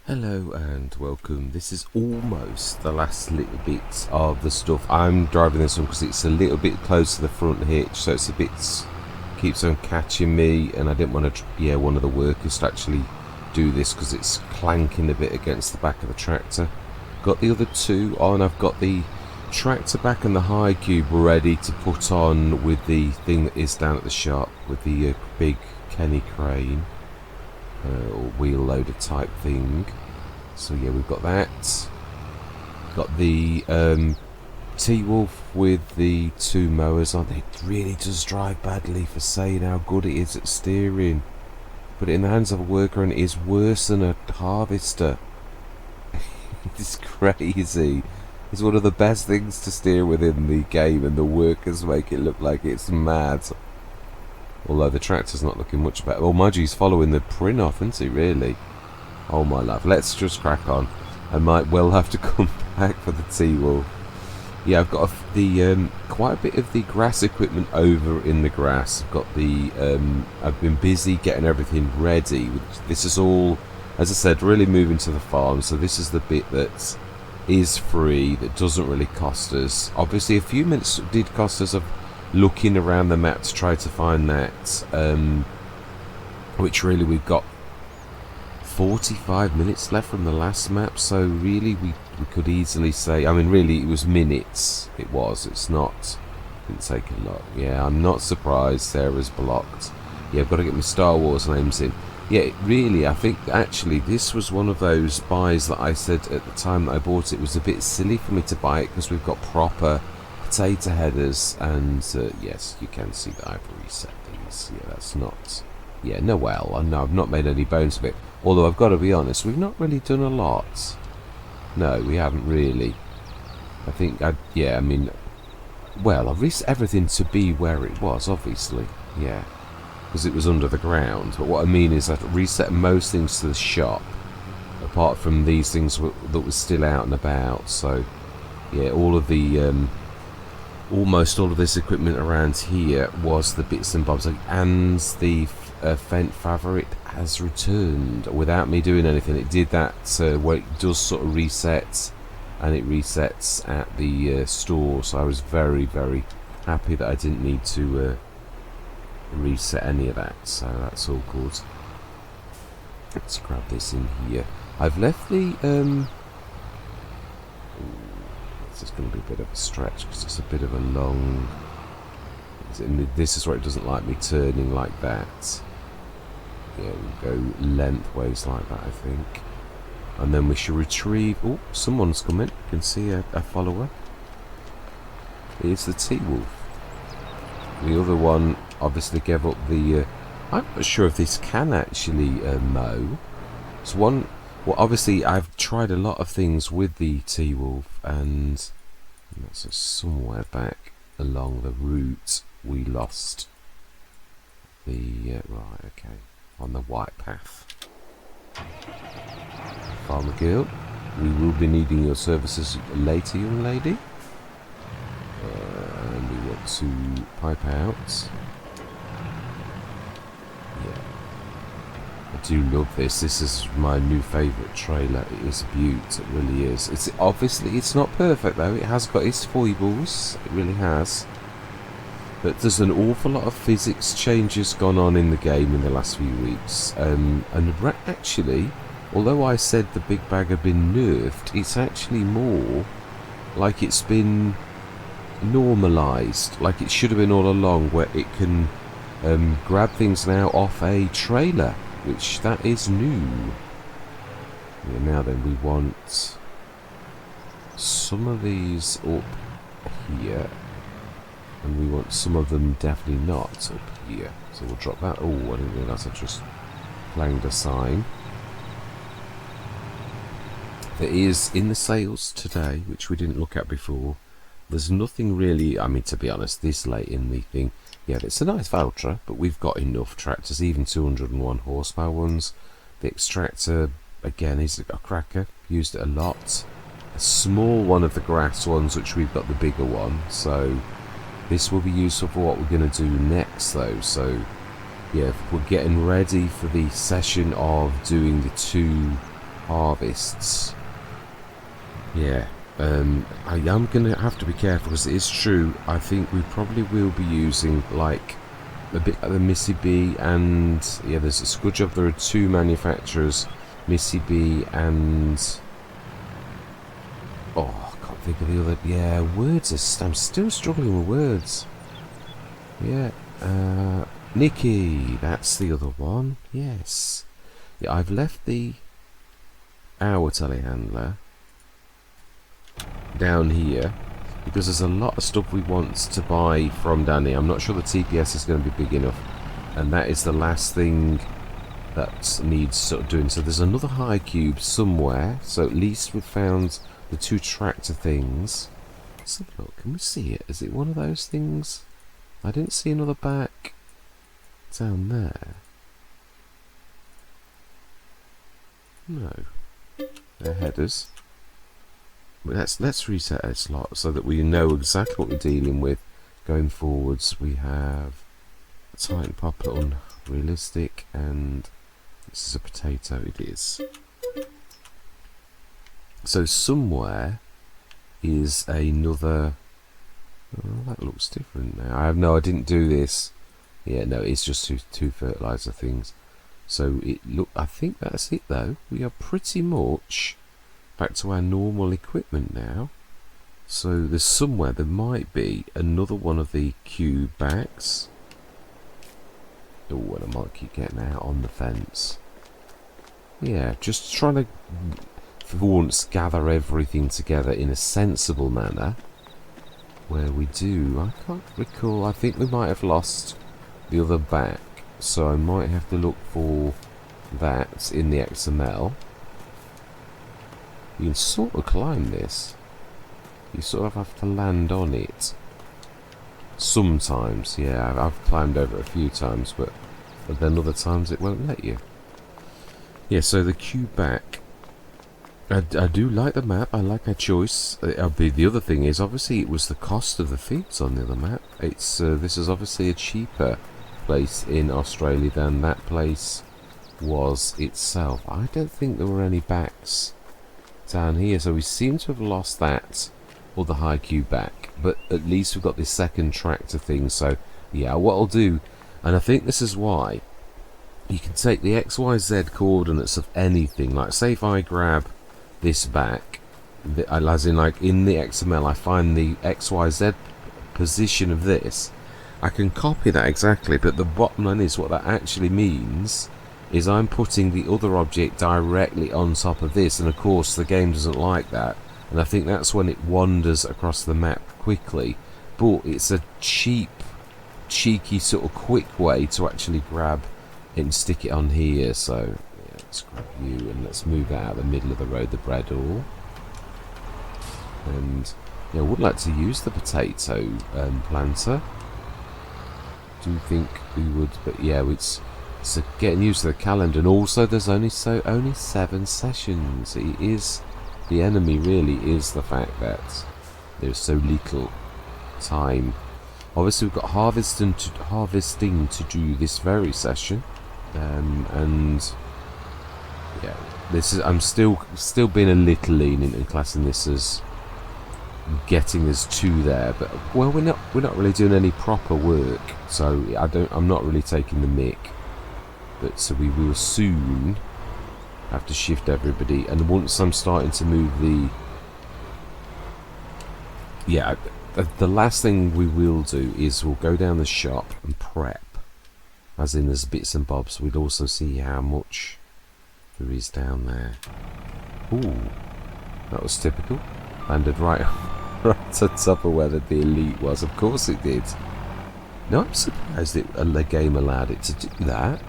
Hello and welcome. This is almost the last little bit of the stuff. I'm driving this one because it's a little bit close to the front hitch, so it's a bit keeps on catching me, and I didn't want to one of the workers to actually do this because it's clanking a bit against the back of the tractor. Got the other two on. I've got the tractor back and the high cube ready to put on with the thing that is down at the shop with the big Kenny crane. Or wheel loader type thing. So yeah, we've got that. Got the T-Wolf with the two mowers on. It really does drive badly for saying how good it is at steering. Put it in the hands of a worker and it is worse than a harvester. It's crazy. It's one of the best things to steer with in the game, and the workers make it look like it's mad. Although the tractor's not looking much better. Well, mind you, he's following the print off, isn't he, really? Oh, my love. Let's just crack on. I might well have to come back for the T-Wolf. Yeah, I've got quite a bit of the grass equipment over in the grass. I've got the... I've been busy getting everything ready. This is all, as I said, really moving to the farm. So this is the bit that is free, that doesn't really cost us. Obviously, a few minutes did cost us of looking around the map to try to find that, which really we've got 45 minutes left from the last map, so really we could easily say, I mean really it was minutes, it's not, didn't take a lot. Yeah, I'm not surprised Sarah's blocked. Yeah, I've got to get my Star Wars names in. Yeah, really, I think actually this was one of those buys that I said at the time that I bought it was a bit silly for me to buy it because we've got proper potato headers, and yes, you can see that I've reset these. Yeah, that's not... Yeah, no, well, no, I've not made any bones of it. Although I've got to be honest, we've not really done a lot. No, we haven't really. I think, I mean, well, I've reset everything to be where it was, obviously. Yeah, because it was under the ground. But what I mean is I've reset most things to the shop, apart from these things that were still out and about. So, yeah, all of the... almost all of this equipment around here was the bits and bobs, and the Fendt favorite has returned without me doing anything. It did that where it does sort of reset, and it resets at the store, so I was very, very happy that I didn't need to reset any of that, so that's all good. Let's grab this in here. I've left the it's going to be a bit of a stretch because it's a bit of a long... This is where it doesn't like me turning like that. Yeah, we'll go lengthways like that, I think. And then we should retrieve... Oh, someone's coming. You can see a follower. It's the T-Wolf. The other one obviously gave up the... I'm not sure if this can actually mow. It's one... Well, obviously, I've tried a lot of things with the T-Wolf, and that's somewhere back along the route we lost the... right, okay, on the white path. Farmer girl, we will be needing your services later, young lady. And we want to pipe out. Yeah. I do love this. This is my new favourite trailer. It is a beaut. It really is. It's obviously it's not perfect though. It has got its foibles. It really has. But there's an awful lot of physics changes gone on in the game in the last few weeks. And actually, although I said the big bag had been nerfed, it's actually more like it's been normalised, like it should have been all along, where it can grab things now off a trailer, which that is new. Yeah, now then, we want some of these up here, and we want some of them definitely not up here. So we'll drop that. Oh, I didn't realise I just clanged a sign. There is, in the sales today, which we didn't look at before, there's nothing really, I mean, to be honest, this late in the thing, yeah, it's a nice Valtra, but we've got enough tractors, even 201 horsepower ones. The extractor, again, is a cracker, used it a lot. A small one of the grass ones, which we've got the bigger one, so this will be useful for what we're going to do next, though. So, yeah, we're getting ready for the session of doing the two harvests. Yeah, I am going to have to be careful because it is true. I think we probably will be using like a bit like the Missy B and yeah, there's a good job there are two manufacturers, Missy B and oh, I can't think of the other. Yeah, words are. I'm still struggling with words. Yeah, Nikki, that's the other one. Yes. Yeah, I've left our telehandler down here because there's a lot of stuff we want to buy from down here. I'm not sure the TPS is going to be big enough, and that is the last thing that needs sort of doing. So there's another high cube somewhere, so at least we've found the two tractor things. Let's have a look. Can we see it? Is it one of those things? I didn't see another back down there. No. They're headers. But let's reset a slot so that we know exactly what we're dealing with going forwards. We have a Titan Poplar unrealistic, and this is a potato. It is. So somewhere is another. Oh, that looks different now. I didn't do this. Yeah, no, it's just two fertilizer things. So I think that's it though. We are pretty much back to our normal equipment now. So there's somewhere there might be another one of the cube backs. Oh, and I might keep getting out on the fence. Yeah, just trying to for once gather everything together in a sensible manner. Where we do, I can't recall. I think we might have lost the other back, so I might have to look for that in the XML. You can sort of climb this. You sort of have to land on it. Sometimes, yeah, I've climbed over it a few times, but then other times it won't let you. Yeah, so the cube back. I do like the map. I like our choice. The other thing is, obviously, it was the cost of the feeds on the other map. It's this is obviously a cheaper place in Australia than that place was itself. I don't think there were any backs down here, so we seem to have lost that or the high cube back. But at least we've got this second tractor thing. So yeah, what I'll do, and I think this is why you can take the XYZ coordinates of anything. Like, say if I grab this back, as in like in the XML I find the XYZ position of this, I can copy that exactly, but the bottom line is what that actually means is I'm putting the other object directly on top of this, and of course the game doesn't like that, and I think that's when it wanders across the map quickly. But it's a cheeky sort of quick way to actually grab it and stick it on here. So let's grab you and let's move that out of the middle of the road, the bread all. And yeah, I would like to use the potato planter. Do think we would, but yeah, it's getting used to the calendar. And also there's only 7 sessions. It is, the enemy really is the fact that there's so little time. Obviously we've got harvesting to do this very session, and yeah, this is, I'm still being a little lenient and classing this as getting us to there, but well, we're not really doing any proper work, so I'm not really taking the mick. But so we will soon have to shift everybody, and once I'm starting to move the last thing we will do is we'll go down the shop and prep, as in there's bits and bobs. We'll also see how much there is down there. Ooh, that was typical. Landed right on top of where the elite was. Of course it did. No, I'm surprised the game allowed it to do that.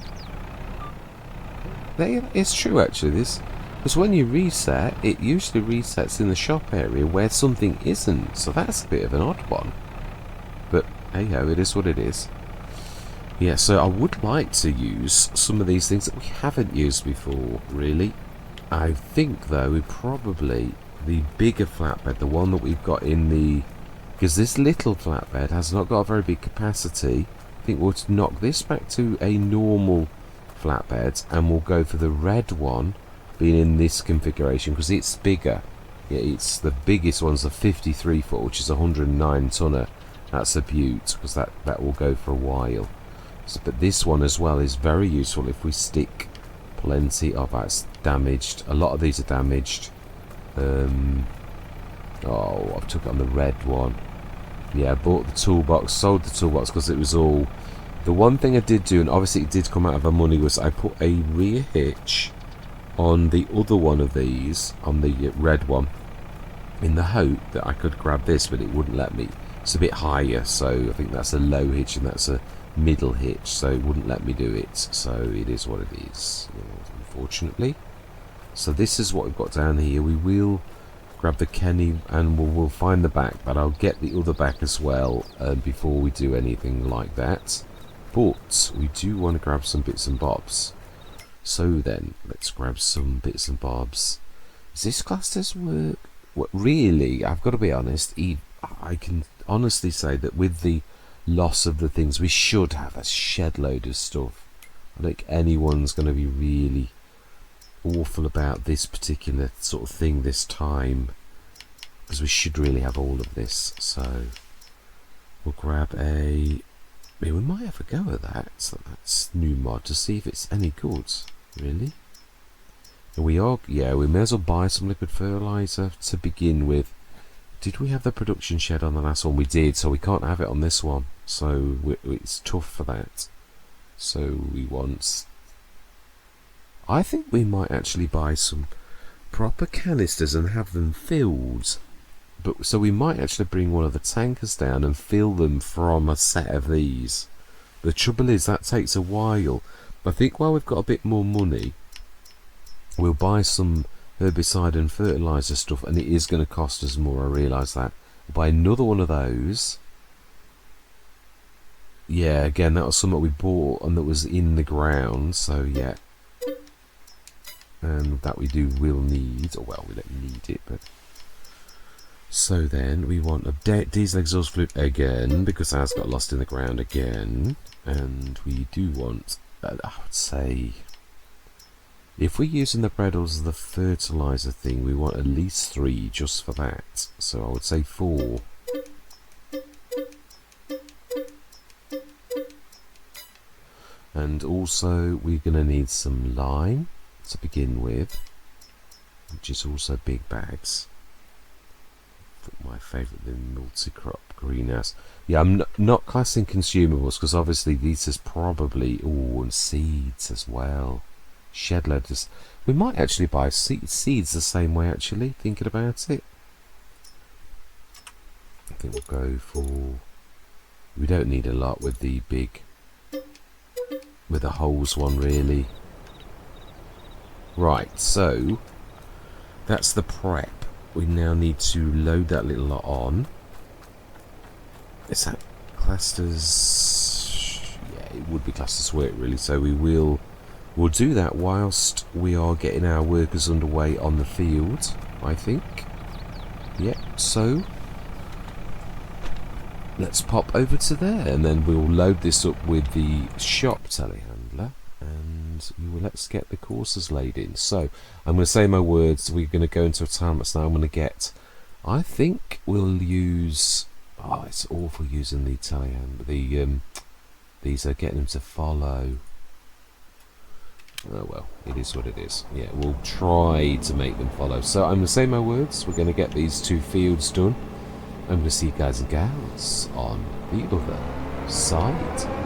It's true actually, this, because when you reset, it usually resets in the shop area where something isn't, so that's a bit of an odd one. But hey ho, it is what it is. Yeah, so I would like to use some of these things that we haven't used before, really. I think though we probably, the bigger flatbed, the one that we've got in the, because this little flatbed has not got a very big capacity, I think we'll knock this back to a normal flatbed, and we'll go for the red one being in this configuration because it's bigger. Yeah, it's the biggest one's a 53 foot, which is a 109 tonner. That's a beaut because that will go for a while. So, but this one as well is very useful if we stick plenty of that's damaged. A lot of these are damaged. Oh, I've took it on the red one. Yeah, I bought the toolbox, sold the toolbox because it was all. The one thing I did do, and obviously it did come out of our money, was I put a rear hitch on the other one of these, on the red one, in the hope that I could grab this, but it wouldn't let me. It's a bit higher, so I think that's a low hitch and that's a middle hitch, so it wouldn't let me do it. So it is what it is, unfortunately. So this is what we've got down here. We will grab the Kenny and we'll find the back, but I'll get the other back as well before we do anything like that. But we do want to grab some bits and bobs. So then, let's grab some bits and bobs. Is this classed as work? What, really, I've got to be honest, I can honestly say that with the loss of the things, we should have a shed load of stuff. I don't think anyone's going to be really awful about this particular sort of thing this time, because we should really have all of this. So we'll grab a... we might have a go at that. So that's new mod to see if it's any good, really. And we are, yeah, we may as well buy some liquid fertilizer to begin with. Did we have the production shed on the last one? We did, so we can't have it on this one. So it's tough for that. So we want... I think we might actually buy some proper canisters and have them filled. But so we might actually bring one of the tankers down and fill them from a set of these. The trouble is that takes a while. I think while we've got a bit more money, we'll buy some herbicide and fertilizer stuff, and it is going to cost us more. I realise that. We'll buy another one of those. Yeah, again, that was something we bought and that was in the ground. So yeah. And that we will need, or well, we don't need it, but so then we want a diesel exhaust fluid again, because ours got lost in the ground again, and we do want, I would say, if we're using the Breddles as the fertilizer thing, we want at least 3 just for that, so I would say 4. And also we're going to need some lime to begin with, which is also big bags. My favourite, the multi-crop greenhouse. Yeah, I'm not classing consumables because obviously these is probably, oh, and seeds as well. Shed loaders. We might actually buy seeds the same way. Actually, thinking about it, I think we'll go for. We don't need a lot with the big, with the holes one really. Right, so that's the prep. We now need to load that little lot on. Is that classed as... yeah, it would be classed as work really, so we'll do that whilst we are getting our workers underway on the field, I think. Yep, so let's pop over to there and then we'll load this up with the shop telehandler. And let's get the courses laid in. So I'm going to say my words. We're going to go into a time lapse now. I'm going to get, I think we'll use, oh, it's awful using the telehandler. These are getting them to follow. Oh well, it is what it is. Yeah, we'll try to make them follow. So I'm going to say my words. We're going to get these 2 fields done. I'm going to see you guys and gals on the other side.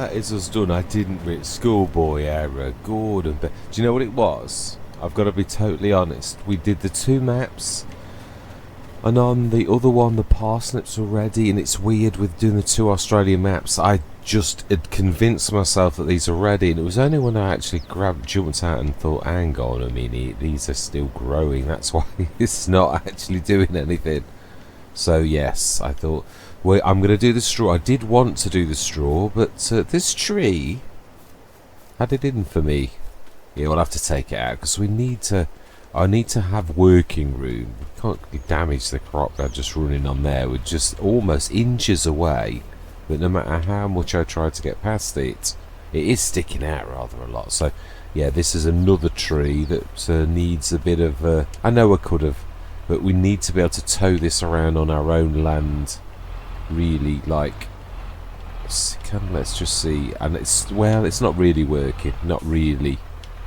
that is us done. I didn't read schoolboy error, Gordon. But do you know what it was? I've got to be totally honest. We did the 2 maps, and on the other one, the parsnips were ready. And it's weird with doing the 2 Australian maps. I just had convinced myself that these are ready, and it was only when I actually jumped out and thought, hang on a minute, these are still growing. That's why it's not actually doing anything. So yes, I thought, well, I'm going to do the straw. I did want to do the straw, but this tree had it in for me. Yeah, we'll have to take it out because we need to. I need to have working room. We can't really damage the crop by just running on there. We're just almost inches away, but no matter how much I try to get past it, it is sticking out rather a lot. So yeah, this is another tree that needs a bit of. I know I could have, but we need to be able to tow this around on our own land. Really, like, let's just see. And it's not really working. Not really,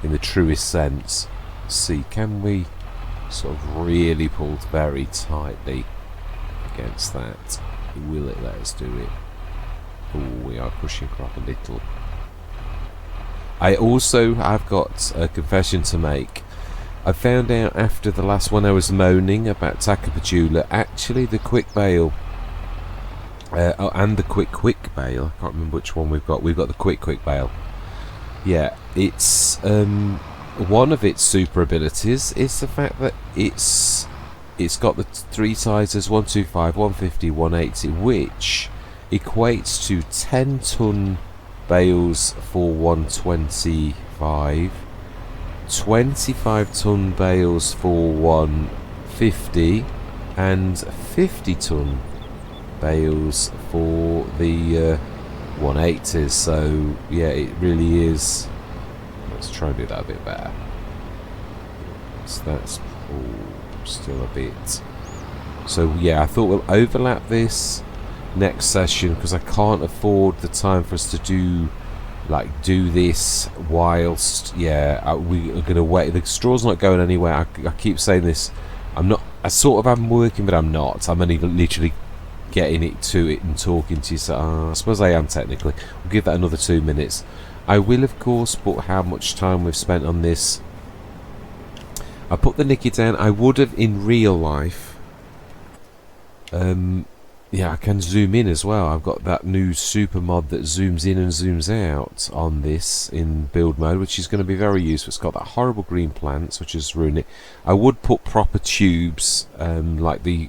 in the truest sense. See, can we sort of really pull very tightly against that? Will it let us do it? Oh, we are pushing crop a little. I've got a confession to make. I found out after the last one I was moaning about Takapajula, actually the quick bale, and the quick bale, I can't remember which one we've got. We've got the quick bale. Yeah, it's one of its super abilities is the fact that it's got the 3 sizes 125, 150, 180, which equates to 10-ton bales for 125, 25-ton bales for 150, and 50-ton bales for the 180s. So yeah, it really is. Let's try and do that a bit better. So that's still a bit. So yeah, I thought we'll overlap this next session because I can't afford the time for us to do this whilst we are gonna wait. The straw's not going anywhere. I keep saying this. I sort of am working, but I'm not. I'm only literally getting it to it and talking to you. So I suppose I am technically. We'll give that another 2 minutes. I will, of course, put how much time we've spent on this. I put the Nicky down. I would have in real life. Yeah, I can zoom in as well. I've got that new super mod that zooms in and zooms out on this in build mode, which is going to be very useful. It's got that horrible green plants, which is ruining it. I would put proper tubes, like the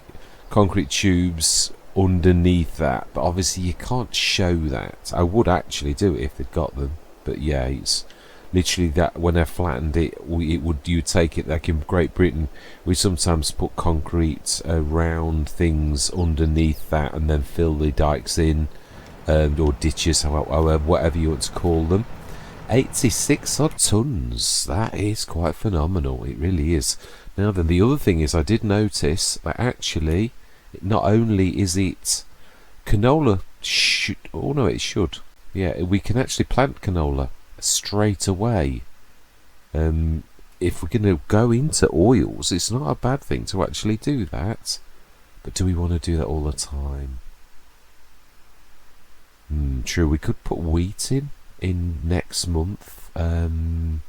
concrete tubes underneath that, but obviously you can't show that. I would actually do it if they'd got them, but yeah, it's literally that when I flattened it, you'd take it like in Great Britain. We sometimes put concrete round things underneath that and then fill the dikes in, or ditches, however, whatever you want to call them. 86 odd tons. That is quite phenomenal. It really is. Now then, the other thing is I did notice that actually not only is it canola it should. Yeah, we can actually plant canola straight away. If we're going to go into oils, it's not a bad thing to actually do that. But do we want to do that all the time? True, we could put wheat in next month. I'm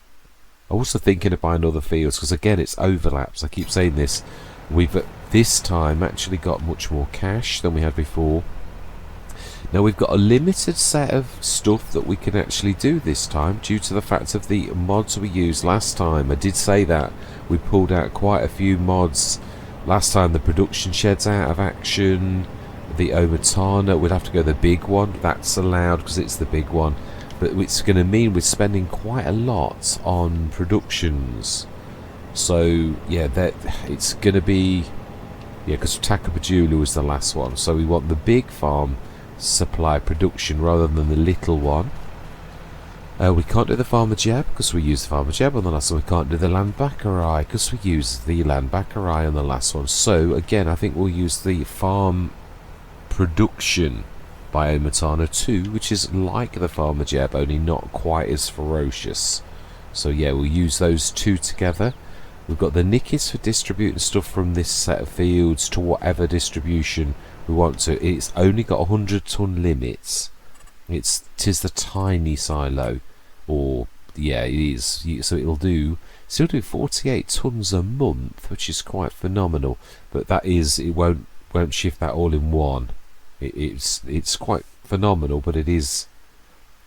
also thinking of buying other fields because again it's overlaps. I keep saying this. We've at this time actually got much more cash than we had before. Now we've got a limited set of stuff that we can actually do this time due to the fact of the mods we used last time. I did say that we pulled out quite a few mods last time. The production shed's out of action. The Omatana, we'd have to go the big one. That's allowed because it's the big one. But it's going to mean we're spending quite a lot on productions. So yeah, that it's going to be, yeah, because Takapajula was the last one. So we want the big farm supply production rather than the little one. We can't do the Farmer Jeb because we used the Farmer Jeb on the last one. We can't do the Land Baccarai because we used the Land Baccarai on the last one. So again, I think we'll use the farm production by Omatana 2, which is like the Farmer Jeb, only not quite as ferocious. So yeah, we'll use those two together. We've got the Nickies for distributing stuff from this set of fields to whatever distribution we want to. It's only got 100-ton limits. 'Tis the tiny silo, or yeah, it is. So it'll still do 48 tons a month, which is quite phenomenal. But it won't shift that all in one. It's quite phenomenal, but it is,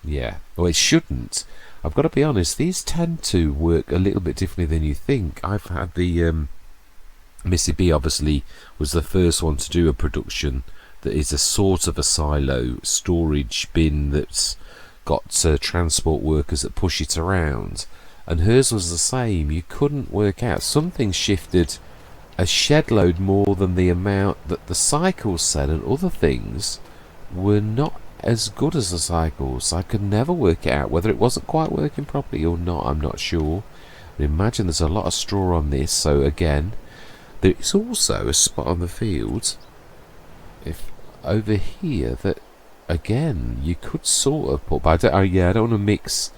yeah. Well, it shouldn't. I've got to be honest. These tend to work a little bit differently than you think. I've had the Missy B obviously was the first one to do a production that is a sort of a silo storage bin that's got transport workers that push it around, and hers was the same. You couldn't work out. Something shifted a shed load more than the amount that the cycles said, and other things were not as good as the cycles. I could never work it out whether it wasn't quite working properly or not. I'm not sure. But imagine there's a lot of straw on this, so again, there is also a spot on the field over here that again you could sort of put, but I don't want to mix.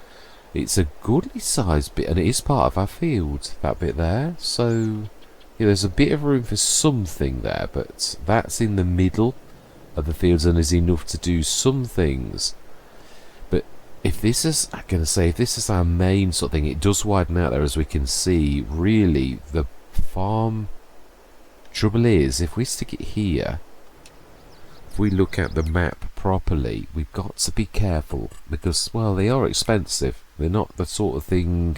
It's a goodly sized bit, and it is part of our field, that bit there, so yeah, there's a bit of room for something there, but that's in the middle of the fields and is enough to do some things. But if this is, I'm going to say, if this is our main sort of thing, it does widen out there, as we can see. Really, the farm, trouble is, if we stick it here, if we look at the map properly, we've got to be careful, because, well, they are expensive. They're not the sort of thing.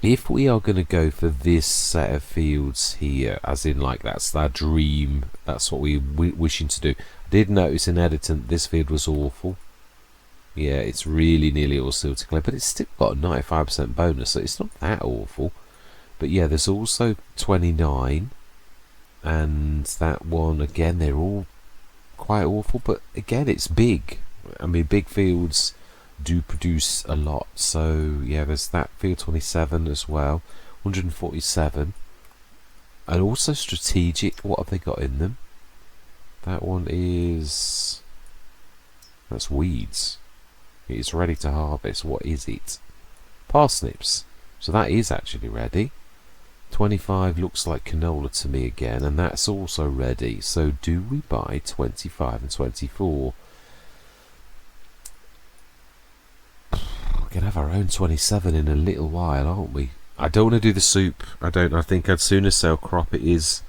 If we are going to go for this set of fields here, as in like that's our dream, that's what we're wishing to do. I did notice in editing this field was awful. Yeah, it's really nearly all silty clay, but it's still got a 95% bonus, so it's not that awful. But yeah, there's also 29, and that one again, they're all quite awful, but again, it's big. I mean, big fields do produce a lot, so yeah, there's that field 27 as well, 147, and also strategic. What have they got in them? That one is, that's weeds. It's ready to harvest. What is it? Parsnips. So that is actually ready. 25 looks like canola to me again, and that's also ready. So do we buy 25 and 24? We're going to have our own 27 in a little while, aren't we? I don't want to do the soup. I think I'd sooner sell crop. It is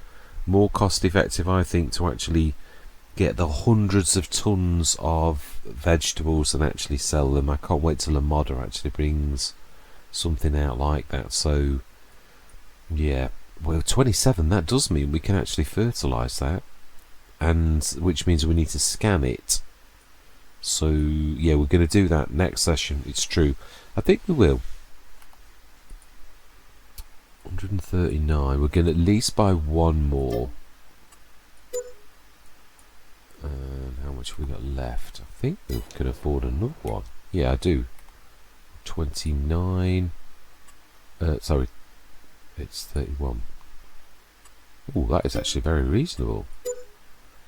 more cost effective, I think, to actually get the hundreds of tons of vegetables and actually sell them. I can't wait till a modder actually brings something out like that. So yeah, well, 27, that does mean we can actually fertilise that, and which means we need to scan it. So yeah, we're going to do that next session. It's true. I think we will. 139. We're going to at least buy one more. And how much have we got left? I think we can afford another one. Yeah, I do. 29. Sorry. It's 31. Oh, that is actually very reasonable.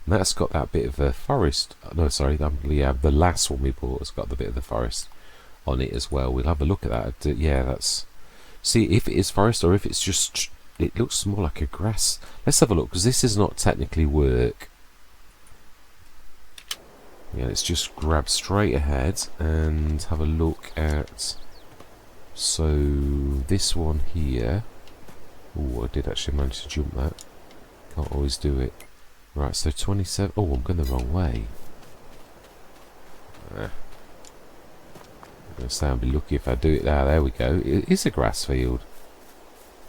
And that's got that bit of a forest. No, sorry, the last one we bought has got the bit of the forest on it as well. We'll have a look at that. Yeah, that's... See if it is forest or if it's just... It looks more like a grass. Let's have a look, because this is not technically work. Yeah, let's just grab straight ahead and have a look at... So, this one here... Oh, I did actually manage to jump that. Can't always do it. Right, so 27... Oh, I'm going the wrong way. I'm going to say I'll be lucky if I do it. Ah, there we go. It is a grass field.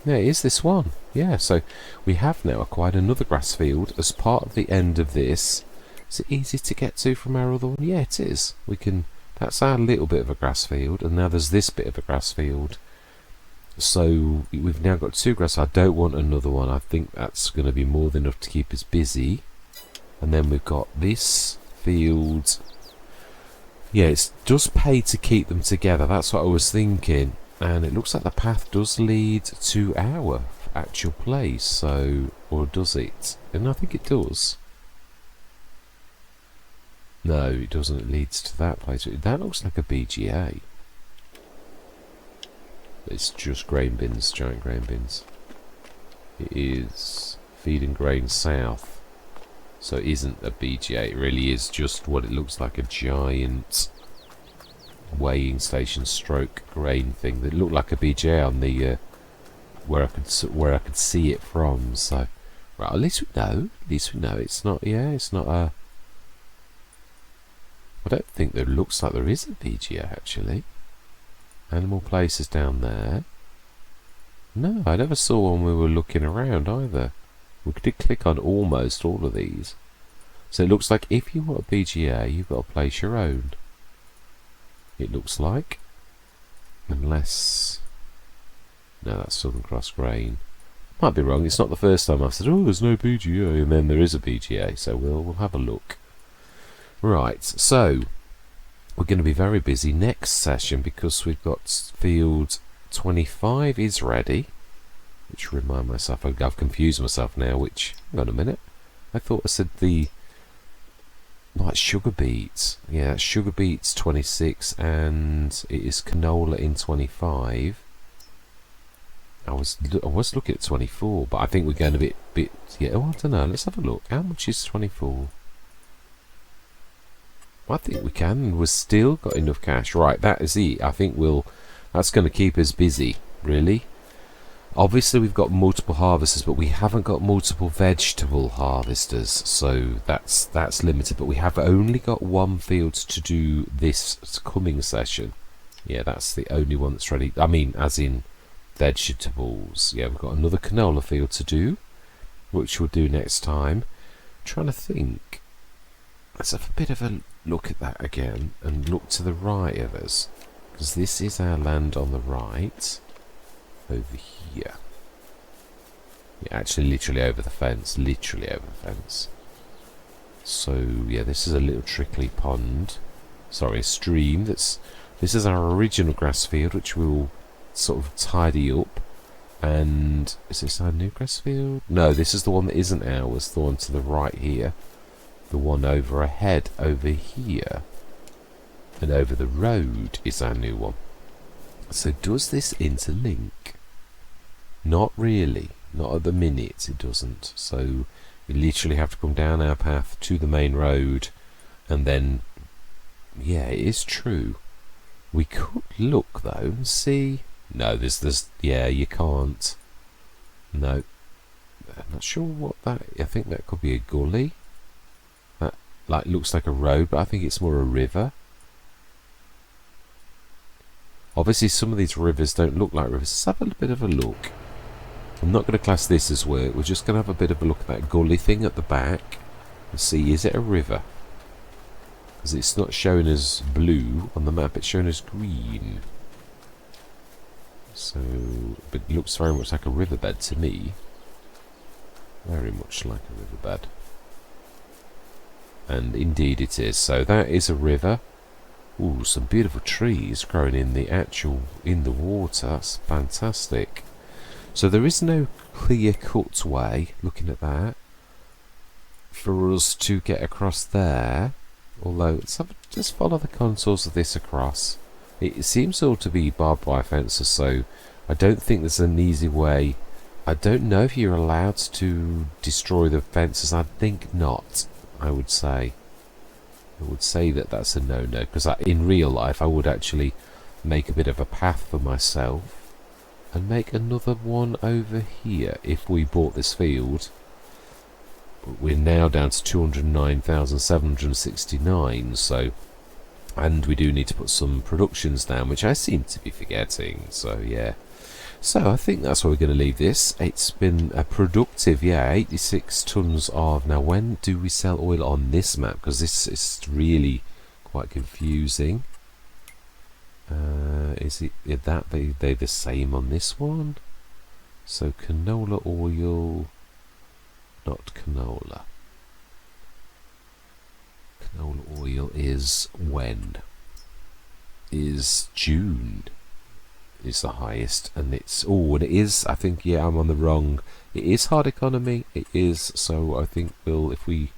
Yeah, it is this one. Yeah, so we have now acquired another grass field as part of the end of this. Is it easy to get to from our other one? Yeah, it is. We can... That's our little bit of a grass field, and now there's this bit of a grass field. So we've now got two grass. I don't want another one. I think that's going to be more than enough to keep us busy. And then we've got this field. Yeah, it does pay to keep them together. That's what I was thinking. And it looks like the path does lead to our actual place. So, or does it? And I think it does. No, it doesn't. It leads to that place. That looks like a BGA. It's just grain bins, giant grain bins. It is feeding grain south. So it isn't a BGA, it really is just what it looks like, a giant weighing station stroke grain thing that looked like a BGA on the where I could see it from. So right, at least we know. At least we know it's not. Yeah, it's not a. I don't think there looks like there is a BGA actually. Animal Places down there. No, I never saw one when we were looking around either. We did click on almost all of these. So it looks like if you want a BGA, you've got to place your own. It looks like. Unless... No, that's Southern Cross Grain. Might be wrong. It's not the first time I've said, oh, there's no BGA, and then there is a BGA. So we'll have a look. Right, so we're going to be very busy next session because we've got field 25 is ready. Which remind myself, I've confused myself now. Which, hang on a minute, I thought I said the like sugar beets. Yeah, sugar beets 26, and it is canola in 25. I was looking at 24, but I think we're going a bit. Yeah, oh, I don't know. Let's have a look. How much is 24? I think we can. We've still got enough cash. Right, that is it. I think that's going to keep us busy, really. Obviously, we've got multiple harvesters, but we haven't got multiple vegetable harvesters, so that's limited. But we have only got one field to do this coming session. Yeah, that's the only one that's ready. I mean, as in vegetables. Yeah, we've got another canola field to do, which we'll do next time. I'm trying to think. Let's have a bit of a look at that again and look to the right of us, because this is our land on the right. Over here. Yeah, actually literally over the fence. Literally over the fence. So yeah, this is a little trickly pond. Sorry, a stream. This is our original grass field, which we'll sort of tidy up. And is this our new grass field? No, this is the one that isn't ours. The one to the right here. The one over ahead over here. And over the road is our new one. So does this interlink? Not really. Not at the minute it doesn't. So we literally have to come down our path to the main road, and then yeah, it is true. We could look though and see. No, there's yeah, you can't. No. I'm not sure what that. I think that could be a gully. That like looks like a road, but I think it's more a river. Obviously, some of these rivers don't look like rivers. Let's have a bit of a look. I'm not going to class this as work. We're just going to have a bit of a look at that gully thing at the back and see, is it a river? Because it's not showing as blue on the map, it's showing as green. So, but it looks very much like a riverbed to me. Very much like a riverbed. And indeed it is. So that is a river. Ooh, some beautiful trees growing in the water. That's fantastic. So there is no clear-cut way, looking at that, for us to get across there. Although, let's follow the contours of this across. It seems all to be barbed wire fences, so I don't think there's an easy way. I don't know if you're allowed to destroy the fences. I think not, I would say. I would say that that's a no-no, because in real life I would actually make a bit of a path for myself and make another one over here if we bought this field. We're now down to 209,769, so, and we do need to put some productions down, which I seem to be forgetting, so yeah. So I think that's where we're going to leave this. It's been a productive, yeah, 86 tons of... Now, when do we sell oil on this map? Because this is really quite confusing. Is that they the same on this one? So canola oil, not canola. Canola oil is when? Is June. Is the highest, and it's and it is. I think yeah, I'm on the wrong. It is hard economy. It is. So I think if we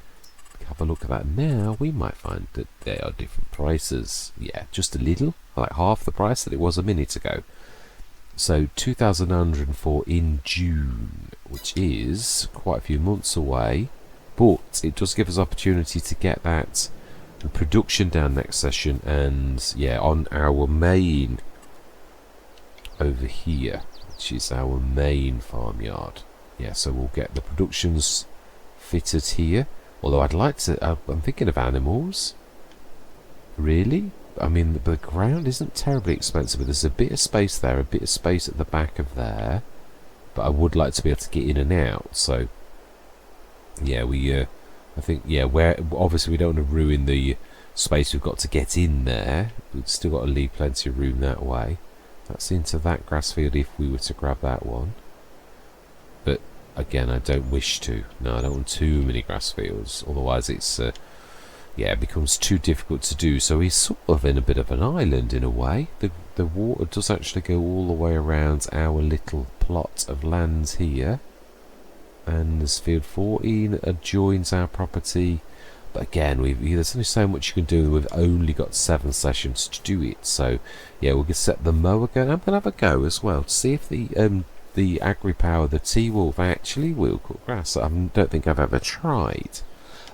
have a look at that now, we might find that they are different prices. Yeah, just a little, like half the price that it was a minute ago. So 2,904 in June, which is quite a few months away. but it does give us opportunity to get that production down next session. And yeah, on our main over here, which is our main farmyard, yeah, so we'll get the productions fitted here. Although I'd like to, I'm thinking of animals. Really? I mean, the ground isn't terribly expensive, but there's a bit of space there, a bit of space at the back of there. But I would like to be able to get in and out. So, yeah, I think, yeah, where obviously we don't want to ruin the space we've got to get in there. We've still got to leave plenty of room that way. That's into that grass field if we were to grab that one. But again, I don't wish to. No, I don't want too many grass fields. Otherwise, it's yeah, it becomes too difficult to do. So he's sort of in a bit of an island in a way. The water does actually go all the way around our little plot of land here. And this field 14 adjoins our property. But again, there's only so much you can do. We've only got 7 sessions to do it. So yeah, we'll just set the mower going. I'm going to have a go as well to see if the agri-power, the T-Wolf, actually will cut grass. I don't think I've ever tried.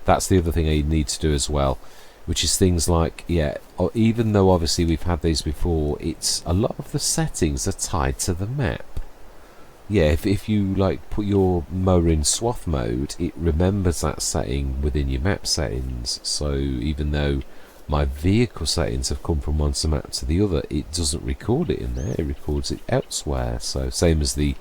That's the other thing I need to do as well, which is things like, yeah, even though obviously we've had these before, it's a lot of the settings are tied to the map. Yeah, if you like put your mower in swath mode, it remembers that setting within your map settings. So even though my vehicle settings have come from one map to the other, it doesn't record it in there, it records it elsewhere. So same as the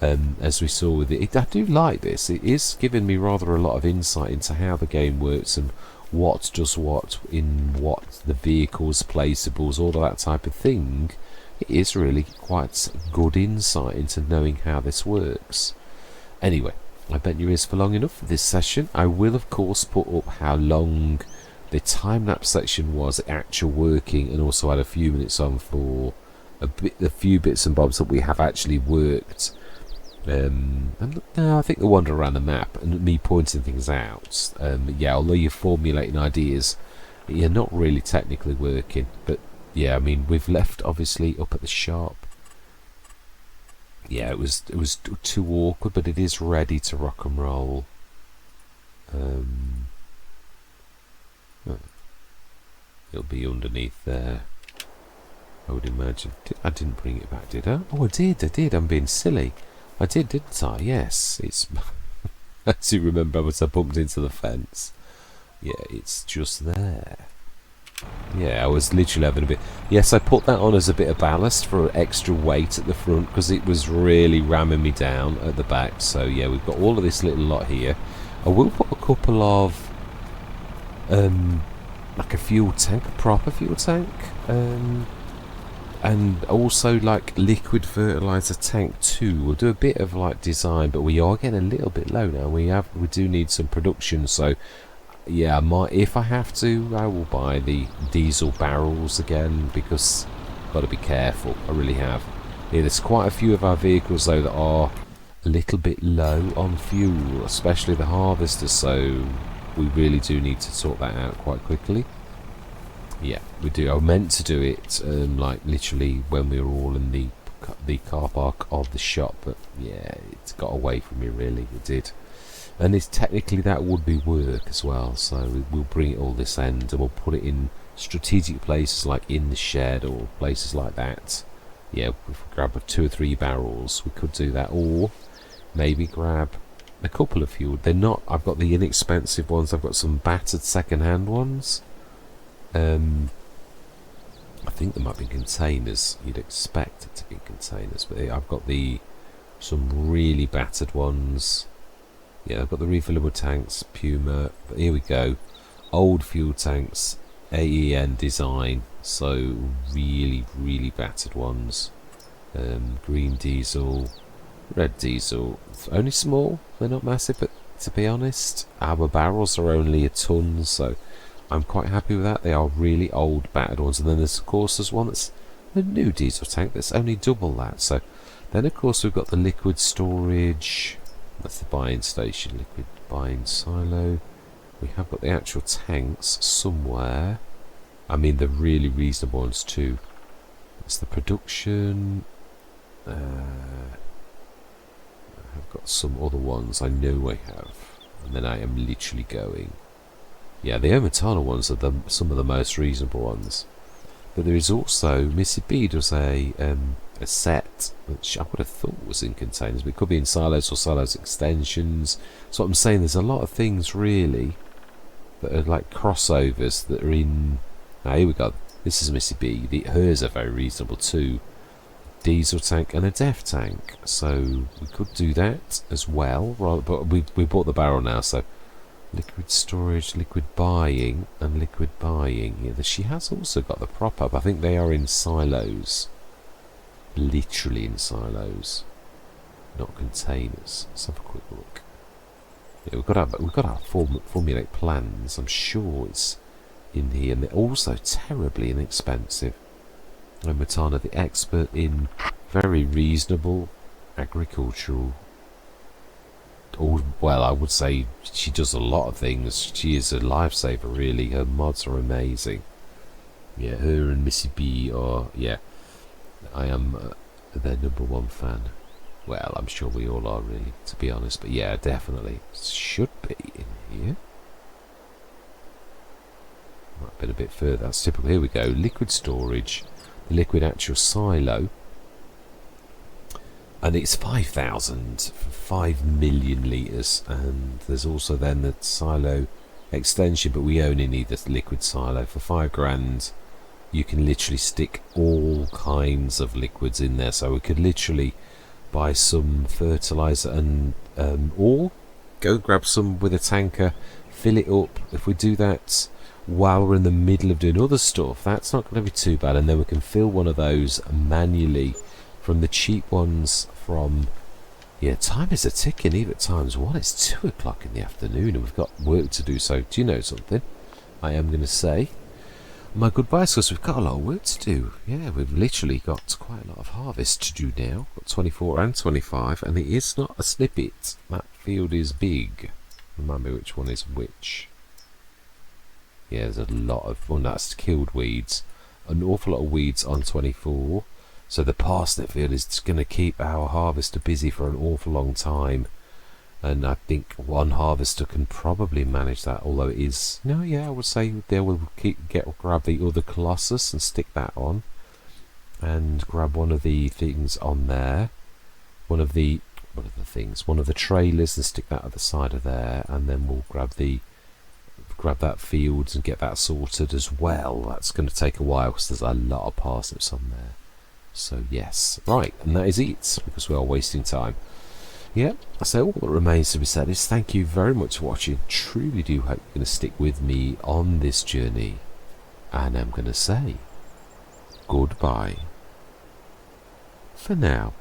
as we saw with it, I do like this. It is giving me rather a lot of insight into how the game works and what does what in what, the vehicles, placeables, all of that type of thing. It is really quite good insight into knowing how this works. Anyway, I bet you is for long enough for this session. I will of course put up how long the time-lapse section was actual working, and also add a few minutes on for a few bits and bobs that we have actually worked. And no, I think the wander around the map and me pointing things out. Yeah, although you're formulating ideas, you're not really technically working. But yeah, I mean, we've left obviously up at the shop. Yeah, it was too awkward, but it is ready to rock and roll. It'll be underneath there, I would imagine. I didn't bring it back, did I? Oh, I did. I'm being silly. I did, didn't I? Yes, it's... I do remember once I bumped into the fence. Yeah, it's just there. Yeah, I was literally having a bit... Yes, I put that on as a bit of ballast for extra weight at the front, because it was really ramming me down at the back. So yeah, we've got all of this little lot here. I will put a couple of... like a fuel tank, a proper fuel tank. And also like liquid fertilizer tank too. We'll do a bit of like design, but we are getting a little bit low now. We do need some production, so yeah, if I have to, I will buy the diesel barrels again, because I've got to be careful. I really have. Yeah, there's quite a few of our vehicles though that are a little bit low on fuel, especially the harvesters, so we really do need to sort that out quite quickly. Yeah, we do. I meant to do it like literally when we were all in the car park of the shop, but yeah, it's got away from me really. It did, and it's technically that would be work as well. So we'll bring it all this end and we'll put it in strategic places like in the shed or places like that. Yeah, if we grab 2 or 3 barrels, we could do that, or maybe grab a couple of fuel. They're not. I've got the inexpensive ones. I've got some battered second-hand ones. I think there might be containers. You'd expect it to be containers, but I've got some really battered ones. Yeah, I've got the refillable tanks, Puma. But here we go, old fuel tanks, AEN design. So really battered ones. Green diesel, red diesel. Only small. They're not massive, but to be honest, our barrels are only a ton, so I'm quite happy with that. They are really old, battered ones. And then there's, of course, there's one that's a new diesel tank that's only double that. So then, of course, we've got the liquid storage. That's the buying station, liquid buying silo. We have got the actual tanks somewhere. I mean, the really reasonable ones too. That's the production. I've got some other ones I know I have. And then I am literally going. Yeah, the Omatana ones are some of the most reasonable ones. But there is also, Missy B does a set, which I would have thought was in containers, but it could be in silos or silos extensions. So what I'm saying, there's a lot of things really that are like crossovers that are in. Now here we go. This is Missy B. Hers are very reasonable too. Diesel tank and a def tank. So we could do that as well. But we bought the barrel now, so liquid storage, liquid buying, and liquid buying. Yeah, she has also got the prop up. I think they are in silos. Literally in silos, not containers. Let's have a quick look. Yeah, we've got our formulate plans. I'm sure it's in here, and they're also terribly inexpensive. And Matana, the expert in very reasonable agricultural. Well, I would say she does a lot of things. She is a lifesaver, really. Her mods are amazing. Yeah, her and Missy B are, yeah, I am their #1 fan. Well, I'm sure we all are, really, to be honest. But yeah, definitely should be in here. Might have been a bit further. That's typical. Here we go. Liquid storage, the liquid actual silo. And it's 5,000 for 5 million litres, and there's also then the silo extension, but we only need the liquid silo for 5 grand. You can literally stick all kinds of liquids in there, so we could literally buy some fertiliser and or go grab some with a tanker, fill it up. If we do that while we're in the middle of doing other stuff, that's not going to be too bad, and then we can fill one of those manually from the cheap ones from. Yeah, time is a ticking. Even at times one, it's 2 o'clock in the afternoon and we've got work to do. So do you know something? I am going to say my goodbyes, because we've got a lot of work to do. Yeah, we've literally got quite a lot of harvest to do now. Got 24 and 25, and it is not a snippet. That field is big. Remind me which one is which. Yeah, there's a lot of, well, that's killed weeds. An awful lot of weeds on 24. So the parsnip field is going to keep our harvester busy for an awful long time. And I think one harvester can probably manage that, although it is, no, yeah, I would say they will grab the other Colossus and stick that on, and grab one of the things on there, one of the trailers, and stick that at the side of there, and then we'll grab that field and get that sorted as well. That's going to take a while because there's a lot of parsnips on there. So yes, right, and that is it, because we are wasting time. Yeah, so all that remains to be said is thank you very much for watching. Truly do hope you're going to stick with me on this journey. And I'm going to say goodbye for now.